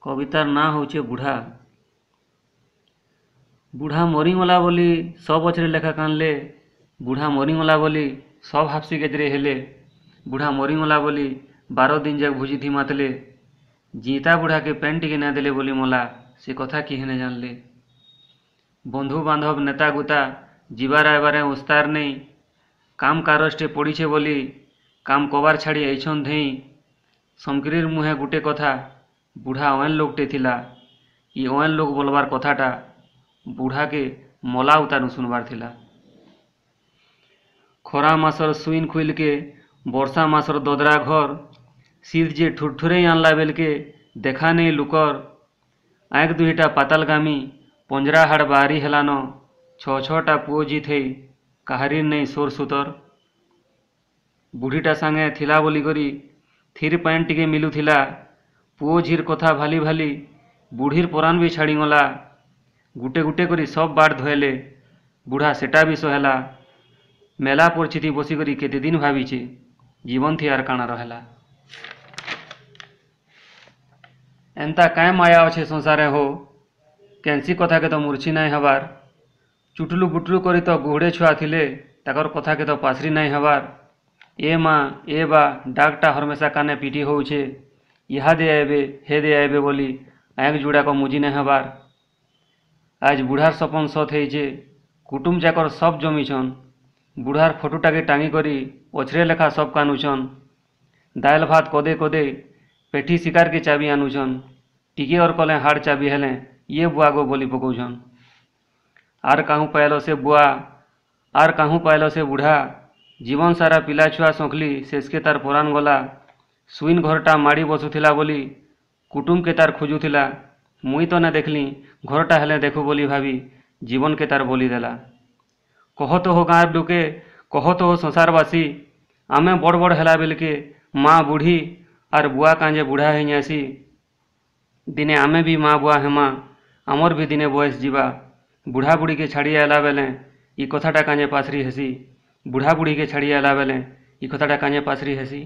कवितार ना होचे बुढ़ा। बुढ़ा मरीगला बोली सब गचरे लेखा कानले। बुढ़ा मरीगला बोली सब हाफसी गेजरे हेले। बुढ़ा मरीगला बोली 12 दिन जाक भुजी थी मातले। जीता बुढ़ा के पेन टिके ना देले बोली मला से कथा कि हेने जानले। बंधु बांधव नेता गुता जीवार आयबारे उस्तार नहीं। काम कारस्टे पड़ीछे बोली काम कबार छाड़ी आइछन धेई। समकिरीर मुहे गुटे कथा बुढ़ा ओएन लोकटे थिला। ये ओएन लोक बोलबार कथाटा बुढ़ा के मला उतारू सुनबार थिला। खरा मासर सुइन खुल के वर्षा मासर ददरा घर। शीत जे ठुरठुरे आनला बेलके देखा नहीं लुकर। आँख दुईटा पातालगामी पंजरा हाड़ बाहरी हेलान। छ छटा पुओ जी थई काहारीर नहीं सोर सुतर। बुढ़ीटा सांगे थिला बोली करी थिर पैन टिके मिलुथिला। पुओ झीर कथा भाली भाली बुढ़ीर परान भी छाड़ीगला। गुटे गुटे करी सब बाट धोएले। बुढ़ा सेटा भी सहेला। मेला परिचिति बसिकरी केते दिन भावीचे जीवन थी आर काना रहेला। एंता काय माया अच्छे संसारे हो कैंसी कथा के तो मूर्छी नहीं हबार। चुटलू बुटलू करी तो गुहड़े छुआ थिले ताकर कथा के तो पासरी नहीं हबार। ए माँ ए बा डाकटा हमेशा काने पीटी होउछे। इहा दे आएबे हे दे आएबे बोली आँख जुड़ा को मुजी नहीं हबार। आज बुढ़ार सपन सत हेइछे। कुटुम जाकर सब जमीछन। बुढ़ार फोटोटाके टांगी करी ओछरे लेखा सब कानुछन। दाल भात कदे कदे पेठी शिकार के चाबी आनुछन। टिके और कले हाड़ चाबी हेले ये बुआ गो बोली पकौछन। आर काहू पायलो से बुआ आर काहू पायलो से बुढ़ा। जीवन सारा पिला छुआ सौखली शेषके तार परान गला। सुइन घरटा माड़ी बसुथिला बोली कुटुम के तार खोजुथिला। मुई तो ना देखली घरटा हेले देखू बोली भाभी जीवन के तार बोली देला। कह तो हो गाँव लुके कह तो हो संसारवासी आमे बड़ बड़ हेला बेलके माँ बुढ़ी आर बुआ कांजे बुढ़ा हेसी। दिने आमे भी माँ बुआ हेमा आमर भी दिने बयस जीवा। बुढ़ा बुढ़ी के छाड़ी आला बेले ई कथाटा कांजे पासरी हेसी। बुढ़ा बुढ़ी के छाड़ी आला बेले ई कथाटा कांजे पासरी हेसी।